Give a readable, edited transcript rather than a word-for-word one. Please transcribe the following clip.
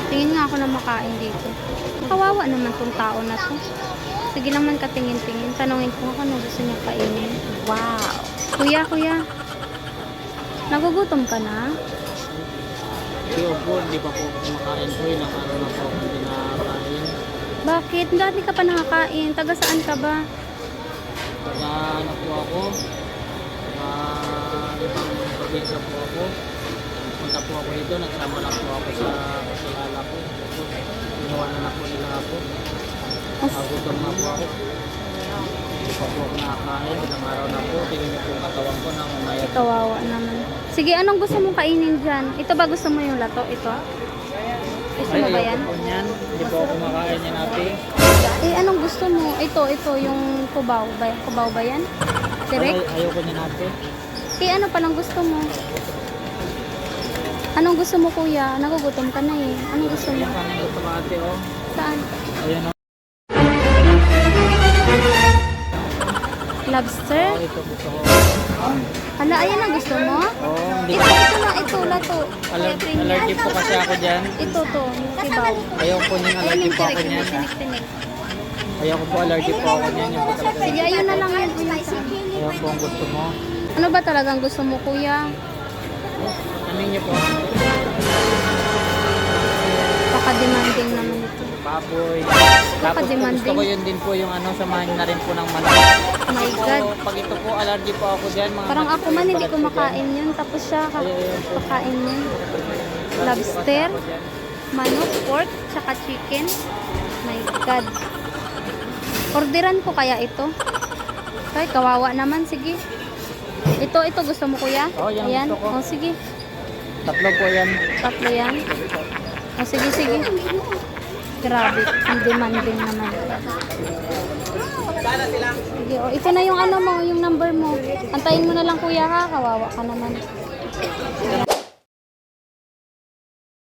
Tingin nga ako na makain dito. Kawawa naman tong tao na to. Sige lang man katingin-tingin. Tanungin ko ako na gusto niya kainin. Wow. Kuya, kuya. Nagugutom ka na? Hindi po, hindi pa po kumakain po. Ilang araw na po ako hindi nakakain. Bakit? Dati ka pa nakakain. Taga saan ka ba? Kaya ano po ako, ibang probinsya po ako. Punta po ako dito, nagsama lang po ako sa kakilala ko. Inuwanan na po nila ako. Nagutom na po ako. Hindi pa po ako nakakain. Ilang araw na po. Tingin niyo po yung katawan ko na umayat. Kawawa naman. Sige, anong gusto mong kainin dyan? Ito ba gusto mo yung lato? Ito? Gusto mo ba yan? Ayoko po niyan. Hindi po ako kumakain yan ate. Eh, anong gusto mo? Ito, yung kubaw ba? Kubaw ba yan? Direct? Ayoko niyan ate. Eh, ano palang gusto mo? Anong gusto mo, kuya? Nagugutom ka na eh. Anong gusto mo? Ayan ka na yung gusto ko ate oh. Saan? Ayan oh. Lobster? Oh, ito gusto ko. Hala, ayan ang gusto mo? Oh, hindi Ito, ko. ito na, ito, lato. Kaya premium. Allergy po kasi ako dyan. Ito to, yung kibaw. Ayaw po niyan, Ayan allergy yung po ako tinik, niyan. yung tinik-tinik. Ayaw ko po, allergy po ako niyan. Yung po talaga. Sige, ayun na lang yan, kuya. Ayaw po ang gusto mo. Ano ba talagang gusto mo, kuya? Amin niyo po. Baka-demanding naman ito. Baboy. Tapos po, Napaka-demanding. gusto ko yun din po yung ano, samahan na rin po ng manok. Oh my God. So, pag ito po, allergy po ako dyan. Mga Parang ako man, hindi balat ko po makain yun. Tapos siya, Ayun po. kakain yun. dyan. Allergy po Lobster? kasi ako dyan. Manok, pork, tsaka chicken. My God. Orderan ko kaya ito. Ay, kawawa naman. Sige. Ito gusto mo, kuya? Oh, yan Ayan. gusto ko. O, sige. Tatlo po yan. Tatlo yan. O, sige, sige. Grabe. Ang demanding naman. Sige, o. Ito na yung ano mo, yung number mo. Antayin mo na lang, kuya, ha? Kawawa ka naman. Sige.